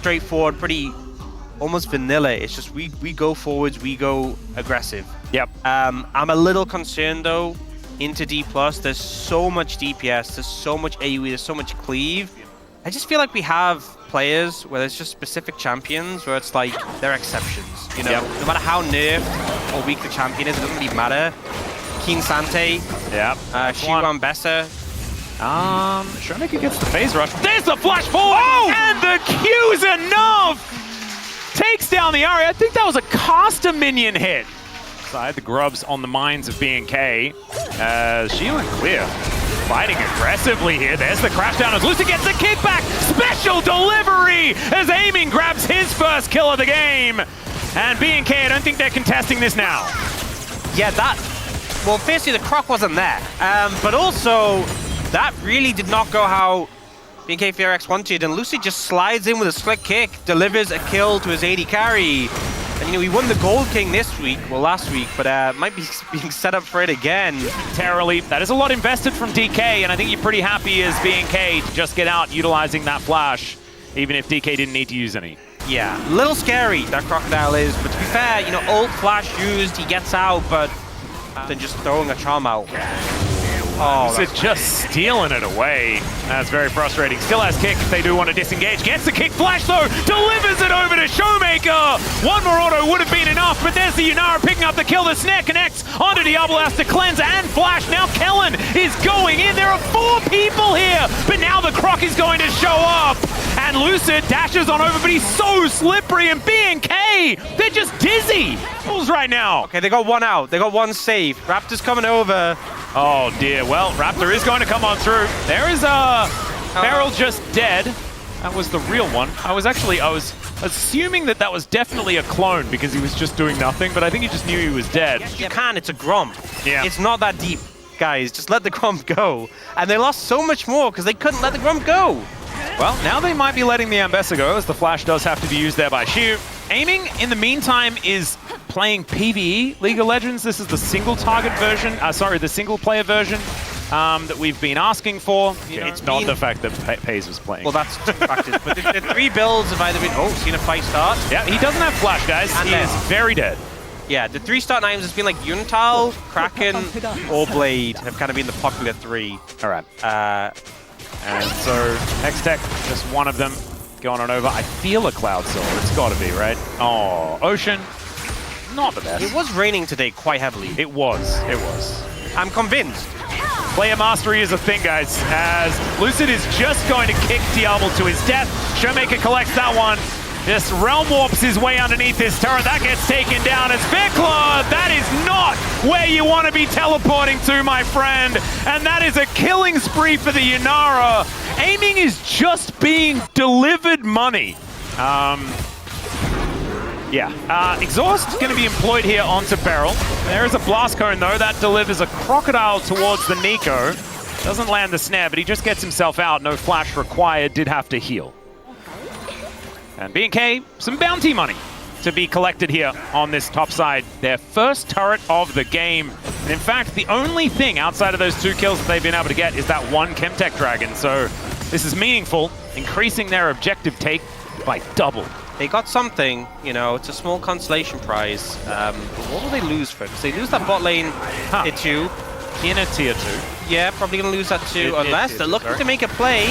straightforward, pretty almost vanilla. It's just we go forwards, we go aggressive. Yep. I'm a little concerned though into Dplus. There's so much DPS, there's so much AoE, there's so much cleave. I just feel like we have players where there's just specific champions where it's like they're exceptions. You know, no matter how nerfed or weak the champion is, it doesn't really matter. Keen Sante, Shiwan Bessa. Showmaker gets the phase rush. There's the flash forward! Oh! And the Q's enough! Takes down the Ari. I think that was a caster minion hit. Side the grubs on the minds of BNK. Shield and Clear fighting aggressively here. There's the crash down as Lucid gets the kickback. Special delivery as Aiming grabs his first kill of the game. And BNK, I don't think they're contesting this now. Yeah, well, firstly, the croc wasn't there. But also, that really did not go how BNK FEARX wanted, and Lucy just slides in with a slick kick, delivers a kill to his AD carry. And, you know, he won the Gold King this week, well, last week, but might be being set up for it again. Terribly. That is a lot invested from DK, and I think you're pretty happy as BNK to just get out utilizing that flash, even if DK didn't need to use any. Yeah, a little scary, that Crocodile is, but to be fair, you know, ult flash used, he gets out, but then just throwing a charm out. Oh, so just stealing it away. That's very frustrating. Still has kick if they do want to disengage. Gets the kick flash though, delivers it over to Showmaker. One more auto would have been enough, but there's the Yunara picking up the kill. The snare connects onto Diablo, has to cleanse and flash. Now Kellen is going in. There are 4 people here, but now the Croc is going to show up. And Lucid dashes on over, but he's so slippery, and BNK, they're just dizzy right now. Okay, they got one out. They got one safe. Raptor's coming over. Oh dear, well, Raptor is going to come on through. There is a Beryl just dead. That was the real one. I was assuming that was definitely a clone because he was just doing nothing, but I think he just knew he was dead. You can, it's a Gromp. Yeah. It's not that deep, guys. Just let the Gromp go. And they lost so much more because they couldn't let the Gromp go. Well, now they might be letting the Ambessa go, as the flash does have to be used there by Shu. Aiming, in the meantime, is playing PvE League of Legends. This is the single target version, the single player version that we've been asking for. You know, it's not the fact that Pays was playing. Well, that's 2 factors. But the 3 builds have either been, seen a fight start. Yeah, he doesn't have flash, guys. He is very dead. Yeah, the 3 start names has been like Yuntal, Kraken, or Blade have kind of been the popular 3. All right. And so Hextech, just one of them going on over. I feel a Cloud Silver. It's got to be, right? Oh, Ocean, not the best. It was raining today quite heavily. It was. It was. I'm convinced. Player mastery is a thing, guys, as Lucid is just going to kick Diablo to his death. Showmaker collects that one. Just realm warps his way underneath this turret. That gets taken down as Vikla. That is not where you want to be teleporting to, my friend. And that is a killing spree for the Yunara. Aiming is just being delivered money. Exhaust going to be employed here onto Beryl. There is a blast cone though. That delivers a crocodile towards the Nico. Doesn't land the snare, but he just gets himself out. No flash required. Did have to heal. And BNK, some bounty money to be collected here on this top side. Their first turret of the game. And in fact, the only thing outside of those 2 kills that they've been able to get is that 1 Chemtech Dragon. So this is meaningful, increasing their objective take by double. They got something, you know, it's a small consolation prize. What will they lose for it? Because they lose that bot lane tier 2. In a tier 2. Yeah, probably going to lose that too, unless they're looking to make a play.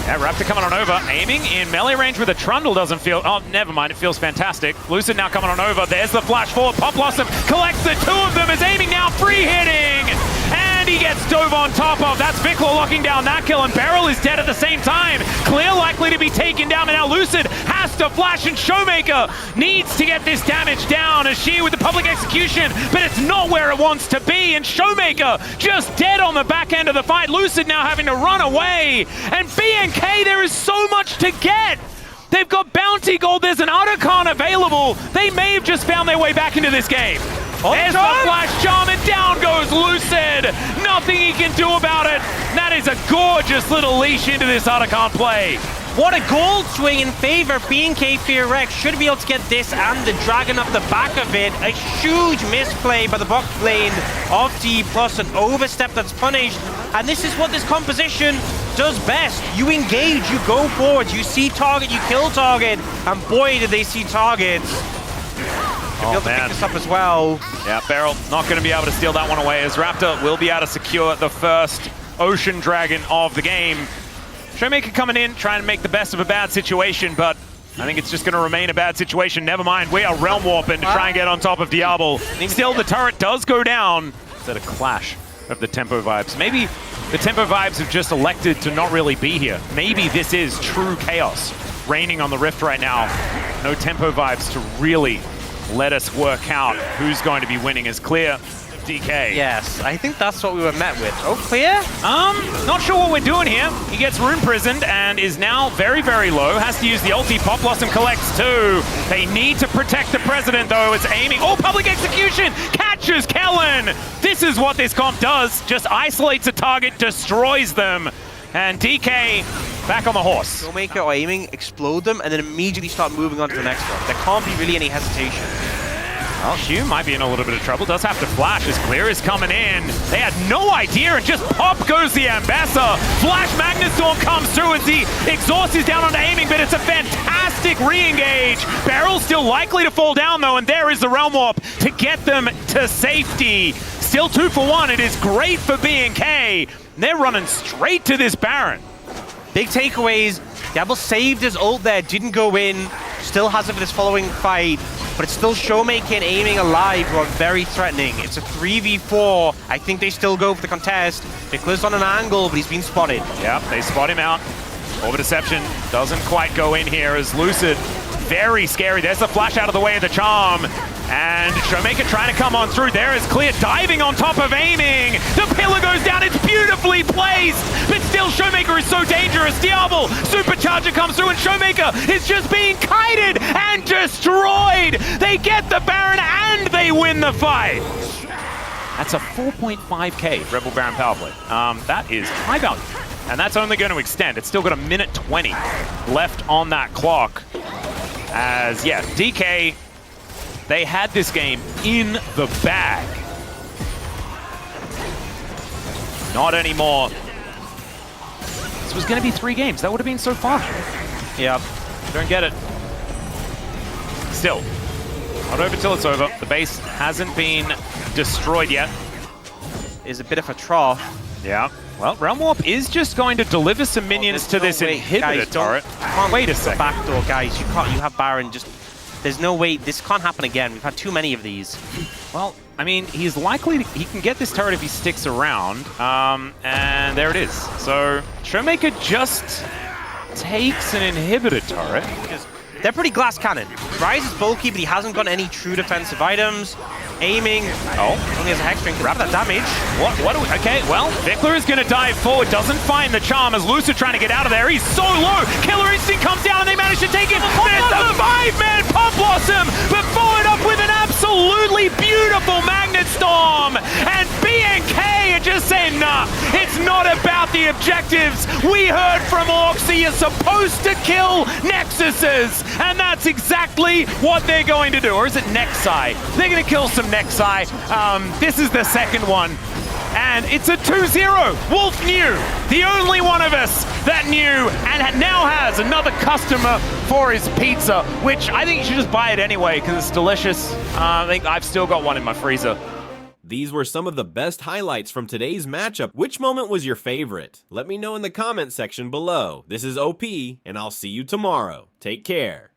Yeah, Raptor coming on over, aiming in melee range with a Trundle doesn't feel... Oh, never mind, it feels fantastic. Lucid now coming on over, there's the flash forward. Pop Blossom collects the 2 of them, is aiming now, free hitting! And he gets dove on top of. That's Vikla locking down that kill, and Beryl is dead at the same time. Clear likely to be taken down, and now Lucid has to flash, and Showmaker needs to get this damage down as she with the public execution, but it's not where it wants to be, and Showmaker just dead on the back end of the fight. Lucid now having to run away, and BNK, there is so much to get. They've got bounty gold, there's an Otacon available. They may have just found their way back into this game. There's the flash charm, and down goes Lucid. Nothing he can do about it. That is a gorgeous little leash into this Otacon play. What a gold swing in favor of BNK FEARX. Should be able to get this and the dragon up the back of it. A huge misplay by the bot lane of Dplus, an overstep that's punished. And this is what this composition does best. You engage, you go forward, you see target, you kill target, and boy, did they see targets. They'll be able to pick this up as well. Yeah, Beryl not going to be able to steal that one away, as Raptor will be able to secure the first Ocean Dragon of the game. Showmaker coming in, trying to make the best of a bad situation, but I think it's just going to remain a bad situation. Never mind, we are realm warping to try and get on top of Diablo. Still, the turret does go down. Is that a clash of the tempo vibes? Maybe the tempo vibes have just elected to not really be here. Maybe this is true chaos reigning on the Rift right now. No tempo vibes to really let us work out who's going to be winning as clear. DK. Yes, I think that's what we were met with. Oh, clear? Not sure what we're doing here. He gets rune prisoned and is now very, very low. Has to use the ulti. Popblossom collects too. They need to protect the president though. It's aiming. Oh, public execution! Catches Kellen! This is what this comp does. Just isolates a target, destroys them. And DK back on the horse. Showmaker or aiming, explode them, and then immediately start moving on to the next one. There can't be really any hesitation. Well, Hugh might be in a little bit of trouble. Does have to flash as Clear is coming in. They had no idea, and just pop goes the Ambassador. Flash Magnustorm comes through as the exhaust is down onto aiming, but it's a fantastic re-engage. Barrel's still likely to fall down, though, and there is the Realm Warp to get them to safety. Still 2 for 1. It is great for BNK. They're running straight to this Baron. Big takeaways. Diablo saved his ult there, didn't go in. Still has it for this following fight. But it's still Showmaker and aiming alive who are very threatening. It's a 3v4. I think they still go for the contest. Dplus on an angle, but he's been spotted. Yep, they spot him out. Over Deception doesn't quite go in here as Lucid. Very scary. There's the flash out of the way of the charm. And Showmaker trying to come on through. There is Clear diving on top of aiming. The pillar goes down. It's beautifully placed. But still, Showmaker is so dangerous. Diablo, Supercharger comes through and Showmaker is just being kited and destroyed. They get the Baron and they win the fight. That's a 4.5k Rebel Baron power play. That is high value. And that's only going to extend. It's still got a minute 20 left on that clock. As, yeah, DK, they had this game in the bag. Not anymore. This was going to be 3 games. That would have been so fun. Yep. Don't get it. Still, not over till it's over. The base hasn't been destroyed yet. Is a bit of a trough. Yeah. Well, Realm Warp is just going to deliver some minions to this inhibitor turret. Wait a second. Backdoor, guys. You can't. You have Baron just. There's no way. This can't happen again. We've had too many of these. Well, I mean, he's likely to, he can get this turret if he sticks around. And there it is. So Showmaker just takes an inhibitor turret. They're pretty glass cannon. Ryze is bulky, but he hasn't got any true defensive items. Aiming. Oh, only has a Hex Drink. Grab that damage. What do we, okay, well, Vickler is going to dive forward. Doesn't find the charm as Lucid trying to get out of there. He's so low. Killer Instinct comes down and they manage to take him. There's the 5-man Popblossom, but followed up with an absolutely beautiful Magnet Storm. And BNK are just saying, nah, it's not about the objectives. We heard from Orcs that you're supposed to kill Nexuses. And that's exactly what they're going to do. Or is it Nexi? They're going to kill some Nexi. This is the second one. And it's a 2-0. Wolf knew. The only one of us that knew and now has another customer for his pizza, which I think you should just buy it anyway because it's delicious. I think I've still got one in my freezer. These were some of the best highlights from today's matchup. Which moment was your favorite? Let me know in the comment section below. This is OP, and I'll see you tomorrow. Take care.